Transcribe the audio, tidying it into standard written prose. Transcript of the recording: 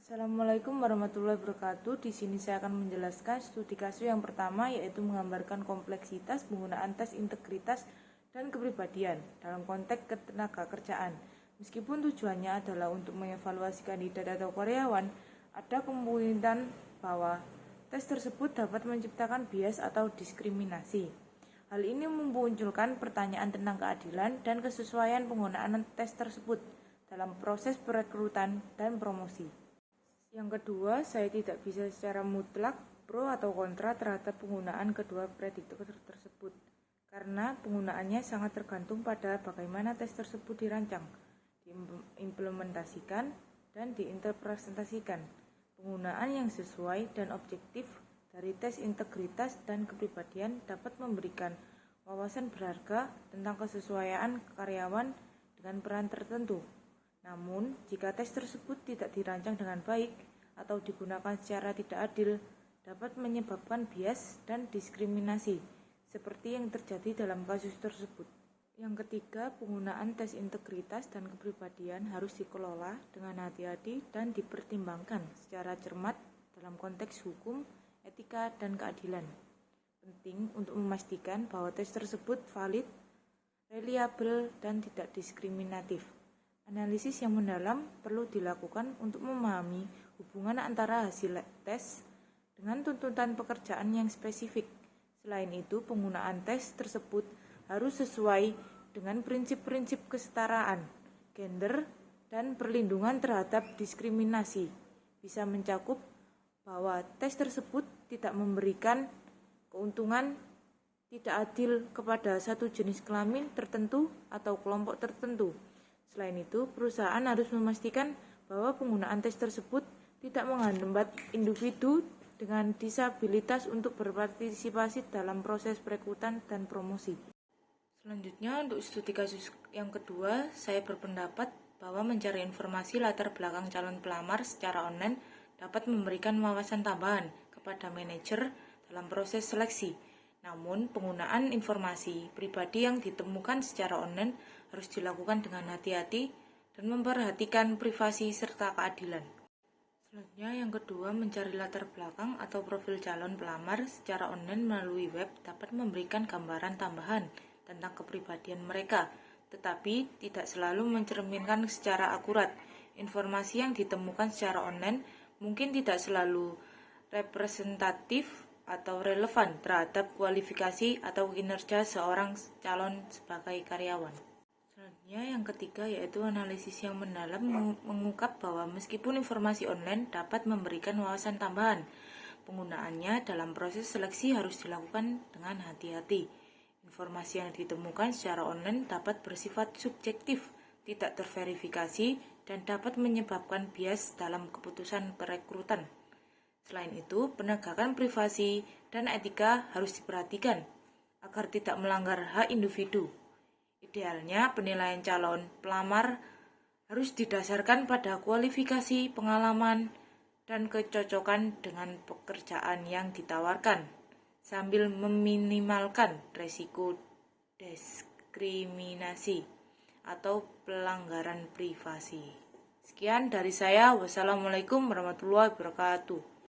Assalamualaikum warahmatullahi wabarakatuh. Di sini saya akan menjelaskan studi kasus yang pertama, yaitu menggambarkan kompleksitas penggunaan tes integritas dan kepribadian dalam konteks ketenagakerjaan. Meskipun tujuannya adalah untuk mengevaluasi kandidat atau karyawan, ada kemungkinan bahwa tes tersebut dapat menciptakan bias atau diskriminasi. Hal ini memunculkan pertanyaan tentang keadilan dan kesesuaian penggunaan tes tersebut dalam proses perekrutan dan promosi. Yang kedua, saya tidak bisa secara mutlak pro atau kontra terhadap penggunaan kedua prediktor tersebut, karena penggunaannya sangat tergantung pada bagaimana tes tersebut dirancang, diimplementasikan, dan diinterpretasikan. Penggunaan yang sesuai dan objektif dari tes integritas dan kepribadian dapat memberikan wawasan berharga tentang kesesuaian karyawan dengan peran tertentu. Namun, jika tes tersebut tidak dirancang dengan baik atau digunakan secara tidak adil, dapat menyebabkan bias dan diskriminasi, seperti yang terjadi dalam kasus tersebut. Yang ketiga, penggunaan tes integritas dan kepribadian harus dikelola dengan hati-hati dan dipertimbangkan secara cermat dalam konteks hukum, etika, dan keadilan. Penting untuk memastikan bahwa tes tersebut valid, reliabel, dan tidak diskriminatif. Analisis yang mendalam perlu dilakukan untuk memahami hubungan antara hasil tes dengan tuntutan pekerjaan yang spesifik. Selain itu, penggunaan tes tersebut harus sesuai dengan prinsip-prinsip kesetaraan, gender, dan perlindungan terhadap diskriminasi. Bisa mencakup bahwa tes tersebut tidak memberikan keuntungan tidak adil kepada satu jenis kelamin tertentu atau kelompok tertentu. Selain itu, perusahaan harus memastikan bahwa penggunaan tes tersebut tidak menghambat individu dengan disabilitas untuk berpartisipasi dalam proses perekrutan dan promosi. Selanjutnya, untuk studi kasus yang kedua, saya berpendapat bahwa mencari informasi latar belakang calon pelamar secara online dapat memberikan wawasan tambahan kepada manajer dalam proses seleksi. Namun, penggunaan informasi pribadi yang ditemukan secara online harus dilakukan dengan hati-hati dan memperhatikan privasi serta keadilan. Selanjutnya, yang kedua, mencari latar belakang atau profil calon pelamar secara online melalui web dapat memberikan gambaran tambahan tentang kepribadian mereka, tetapi tidak selalu mencerminkan secara akurat. Informasi yang ditemukan secara online mungkin tidak selalu representatif atau relevan terhadap kualifikasi atau kinerja seorang calon sebagai karyawan. Selanjutnya, yang ketiga, yaitu analisis yang mendalam mengungkap bahwa meskipun informasi online dapat memberikan wawasan tambahan, penggunaannya dalam proses seleksi harus dilakukan dengan hati-hati. Informasi yang ditemukan secara online dapat bersifat subjektif, tidak terverifikasi, dan dapat menyebabkan bias dalam keputusan perekrutan. Selain itu, penegakan privasi dan etika harus diperhatikan agar tidak melanggar hak individu. Idealnya, penilaian calon pelamar harus didasarkan pada kualifikasi, pengalaman, dan kecocokan dengan pekerjaan yang ditawarkan, sambil meminimalkan risiko diskriminasi atau pelanggaran privasi. Sekian dari saya. Wassalamualaikum warahmatullahi wabarakatuh.